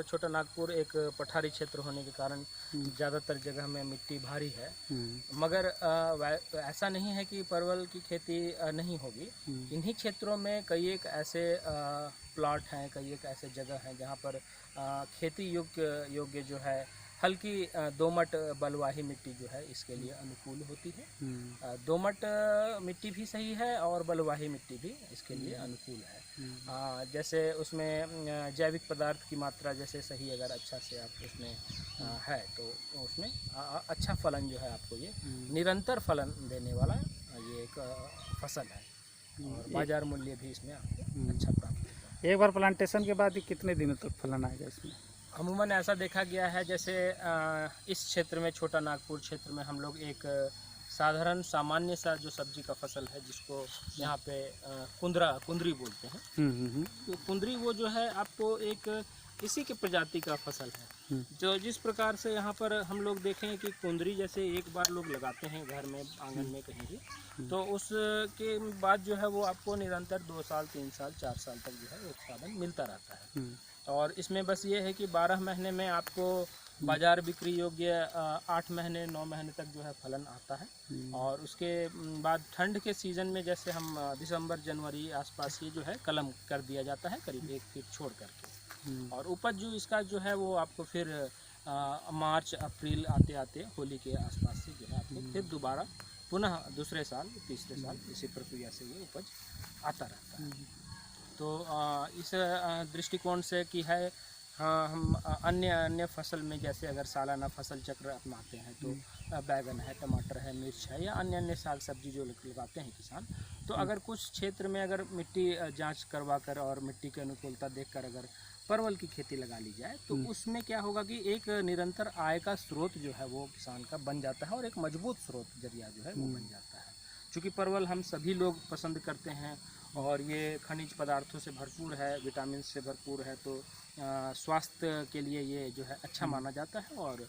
पर छोटा नागपुर एक पठारी क्षेत्र होने के कारण ज़्यादातर जगह में मिट्टी भारी है। मगर ऐसा नहीं है कि परवल की खेती नहीं होगी। इन्हीं क्षेत्रों में कई एक ऐसे प्लॉट हैं, कई एक ऐसे जगह हैं जहाँ पर खेती योग्य जो है हल्की दोमट बलुआही मिट्टी जो है इसके लिए अनुकूल होती है। दोमट मिट्टी भी सही है और बलुआही मिट्टी भी इसके लिए अनुकूल है। जैसे उसमें जैविक पदार्थ की मात्रा जैसे सही अगर अच्छा से आप उसमें है तो उसमें अच्छा फलन जो है आपको ये निरंतर फलन देने वाला ये एक फसल है और बाज़ार मूल्य भी इसमें आपको अच्छा प्राप्त होगा। एक बार प्लांटेशन के बाद ही कितने दिनों तक फलन आएगा इसमें? अमूमन ऐसा देखा गया है जैसे इस क्षेत्र में छोटा नागपुर क्षेत्र में हम लोग एक साधारण सामान्य सा जो सब्जी का फसल है जिसको यहाँ पे कुंदरी बोलते हैं। तो कुंदरी वो जो है आपको एक इसी के प्रजाति का फसल है। जो जिस प्रकार से यहाँ पर हम लोग देखें कि कुंदरी जैसे एक बार लोग लगाते हैं घर में आंगन में कहीं भी, तो उसके बाद जो है वो आपको निरंतर 2 साल 3 साल 4 साल तक जो है उत्पादन मिलता रहता है। और इसमें बस ये है कि 12 महीने में आपको बाजार बिक्री योग्य 8 महीने 9 महीने तक जो है फलन आता है। और उसके बाद ठंड के सीज़न में जैसे हम दिसंबर जनवरी आसपास ही जो है कलम कर दिया जाता है करीब 1 फीट छोड़ करके। और उपज जो इसका जो है वो आपको फिर मार्च अप्रैल आते आते होली के आसपास से जो है आपको फिर दोबारा पुनः दूसरे साल तीसरे साल इसी प्रक्रिया से ये उपज आता रहता है। तो इस दृष्टिकोण से कि है हम अन्य फसल में जैसे अगर सालाना फसल चक्र अपनाते हैं तो बैगन है, टमाटर है, मिर्च है या अन्य साग सब्जी जो लगाते हैं किसान, तो अगर कुछ क्षेत्र में अगर मिट्टी जांच करवा कर और मिट्टी की अनुकूलता देखकर अगर परवल की खेती लगा ली जाए तो उसमें क्या होगा कि एक निरंतर आय का स्रोत जो है वो किसान का बन जाता है और एक मजबूत स्रोत जरिया जो है वो बन जाता है। चूँकि परवल हम सभी लोग पसंद करते हैं और ये खनिज पदार्थों से भरपूर है, विटामिन से भरपूर है, तो स्वास्थ्य के लिए ये जो है अच्छा माना जाता है। और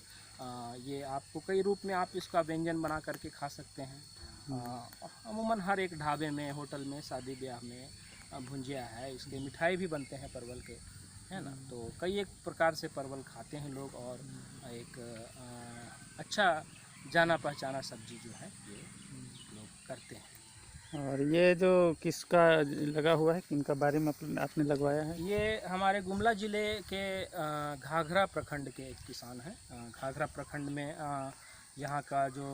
ये आपको कई रूप में आप इसका व्यंजन बना करके खा सकते हैं। अमूमन हर एक ढाबे में, होटल में, शादी ब्याह में भुंजिया है, इसके मिठाई भी बनते हैं परवल के, है ना। तो कई एक प्रकार से परवल खाते हैं लोग और एक अच्छा जाना पहचाना सब्जी जो है ये लोग करते हैं। और ये जो किसका लगा हुआ है, किनका बारे में आपने लगवाया है? ये हमारे गुमला ज़िले के घाघरा प्रखंड के एक किसान हैं। घाघरा प्रखंड में यहाँ का जो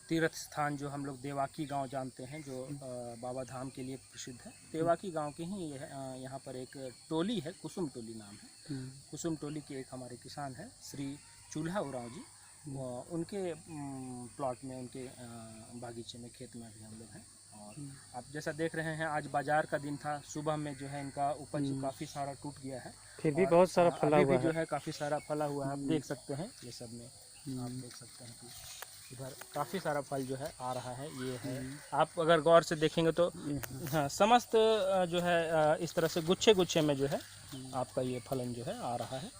तीर्थ स्थान जो हम लोग देवाकी गांव जानते हैं, जो बाबा धाम के लिए प्रसिद्ध है, देवाकी गांव के ही यहाँ पर एक टोली है, कुसुम टोली नाम है। कुसुम टोली के एक हमारे किसान हैं श्री चूल्हा उरांव जी, उनके प्लॉट में, उनके बागीचे में, खेत में भी हम लोग हैं। और आप जैसा देख रहे हैं आज बाजार का दिन था, सुबह में जो है इनका उपज काफ़ी सारा टूट गया है, फिर भी बहुत सारा फला हुआ है, जो है काफ़ी सारा फला हुआ है। आप देख सकते हैं ये सब में, आप देख सकते हैं कि इधर काफ़ी सारा फल जो है आ रहा है। ये है, आप अगर गौर से देखेंगे तो हाँ, समस्त जो है इस तरह से गुच्छे गुच्छे में जो है आपका ये फलन जो है आ रहा है।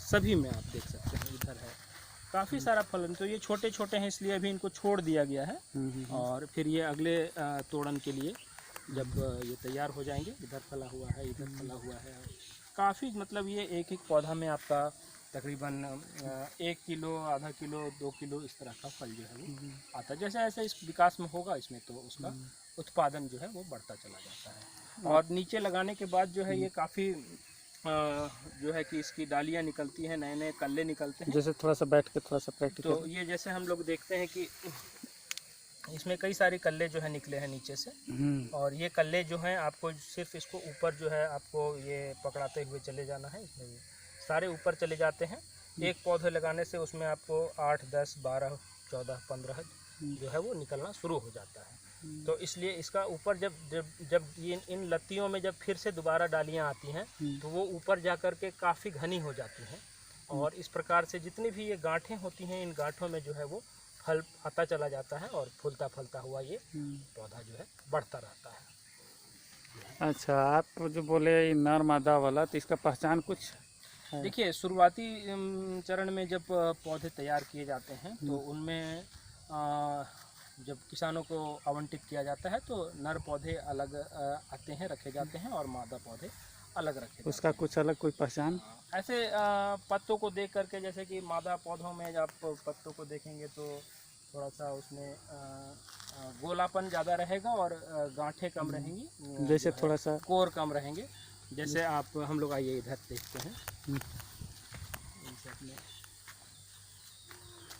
सभी में आप देख सकते हैं, इधर है काफ़ी सारा फलन। तो ये छोटे छोटे हैं इसलिए अभी इनको छोड़ दिया गया है और फिर ये अगले तोड़न के लिए जब ये तैयार हो जाएंगे, इधर फला हुआ है, इधर फला हुआ है काफ़ी, मतलब ये एक एक पौधा में आपका तकरीबन 1 किलो, आधा किलो, 2 किलो इस तरह का फल जो है वो आता है। जैसे जैसे इस विकास में होगा इसमें तो उसका उत्पादन जो है वो बढ़ता चला जाता है। और नीचे लगाने के बाद जो है ये काफ़ी जो है कि इसकी डालियाँ निकलती हैं, नए नए कल्ले निकलते हैं। जैसे थोड़ा सा बैठ के थोड़ा सा प्रैक्टिस, तो ये जैसे हम लोग देखते हैं कि इसमें कई सारे कल्ले जो है निकले हैं नीचे से, और ये कल्ले जो हैं आपको सिर्फ इसको ऊपर जो है आपको ये पकड़ाते हुए चले जाना है। इसमें ये सारे ऊपर चले जाते हैं। एक पौधे लगाने से उसमें आपको 8, 10, 12, 14, 15 जो है वो निकलना शुरू हो जाता है। तो इसलिए इसका ऊपर जब ये इन लत्तियों में जब फिर से दोबारा डालियाँ आती हैं तो वो ऊपर जा कर के काफ़ी घनी हो जाती हैं, और इस प्रकार से जितनी भी ये गांठें होती हैं, इन गांठों में जो है वो फल आता चला जाता है और फूलता फलता हुआ ये पौधा जो है बढ़ता रहता है। अच्छा, आप जो बोले नर मादा वाला, तो इसका पहचान कुछ? देखिए, शुरुआती चरण में जब पौधे तैयार किए जाते हैं तो उनमें जब किसानों को आवंटित किया जाता है तो नर पौधे अलग आते हैं, रखे जाते हैं, और मादा पौधे अलग रखे जाते उसका हैं। कुछ अलग कोई पहचान? ऐसे पत्तों को देख करके, जैसे कि मादा पौधों में जब आप पत्तों को देखेंगे तो थोड़ा सा उसमें गोलापन ज़्यादा रहेगा और गांठें कम रहेंगी, जैसे जो है थोड़ा सा कोर कम रहेंगे। जैसे आप हम लोग आइए इधर देखते हैं। हम्म, इनसे अपने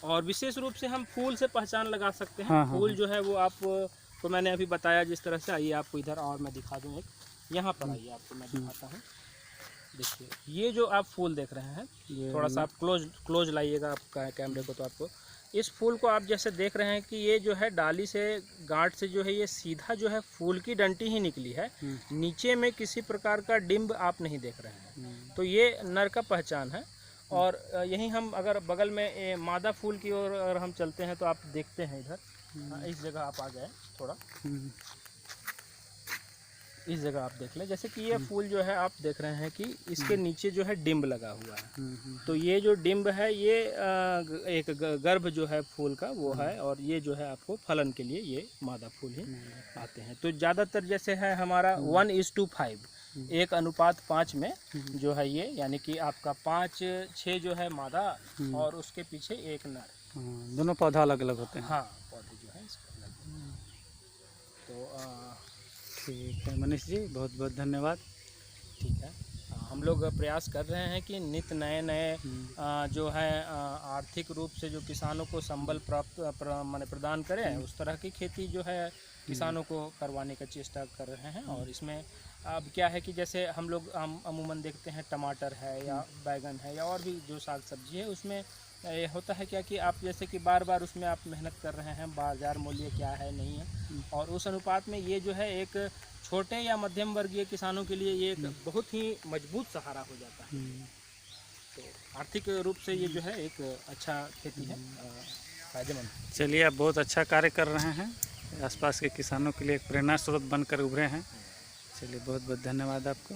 और विशेष रूप से हम फूल से पहचान लगा सकते हैं। हाँ, हाँ, फूल हाँ। जो है वो आपको मैंने अभी बताया जिस तरह से। आइए आपको इधर और मैं दिखा दूँ एक, यहाँ पर आइए आपको मैं दिखाता हूँ। देखिए ये जो आप फूल देख रहे हैं, ये थोड़ा सा आप क्लोज लाइएगा आपका कैमरे को, तो आपको इस फूल को आप जैसे देख रहे हैं कि ये जो है डाली से, गांठ से जो है ये सीधा जो है फूल की डंटी ही निकली है। नीचे में किसी प्रकार का डिंब आप नहीं देख रहे हैं, तो ये नर का पहचान है। और यहीं हम अगर बगल में मादा फूल की ओर अगर हम चलते हैं तो आप देखते हैं इधर, इस जगह आप आ जाए थोड़ा, इस जगह आप देख लें। जैसे कि ये फूल जो है आप देख रहे हैं कि इसके नीचे जो है डिंब लगा हुआ है। तो ये जो डिंब है ये एक गर्भ जो है फूल का वो है, और ये जो है आपको फलन के लिए ये मादा फूल ही आते हैं। तो ज़्यादातर जैसे है हमारा 1:5, 1:5 में जो है ये, यानी कि आपका 5-6 जो है मादा और उसके पीछे एक नर। दोनों पौधा अलग अलग होते हैं। हाँ, पौधे जो है इसके अलग। तो ठीक है मनीष जी, बहुत बहुत धन्यवाद। ठीक है। हम लोग प्रयास कर रहे हैं कि नित्य नए जो है आर्थिक रूप से जो किसानों को संबल माने प्रदान करें, उस तरह की खेती जो है किसानों को करवाने का चेष्टा कर रहे हैं। और इसमें अब क्या है कि जैसे हम लोग अमूमन देखते हैं टमाटर है या बैगन है या और भी जो साग सब्जी है, उसमें ये होता है क्या कि आप जैसे कि बार बार उसमें आप मेहनत कर रहे हैं, बाज़ार मूल्य क्या है नहीं है, और उस अनुपात में ये जो है एक छोटे या मध्यम वर्गीय किसानों के लिए ये एक बहुत ही मजबूत सहारा हो जाता है। तो आर्थिक रूप से ये जो है एक अच्छा खेती है, फायदेमंद। चलिए, आप बहुत अच्छा कार्य कर रहे हैं, आसपास के किसानों के लिए एक प्रेरणा स्रोत बनकर उभरे हैं। चलिए, बहुत बहुत धन्यवाद आपको।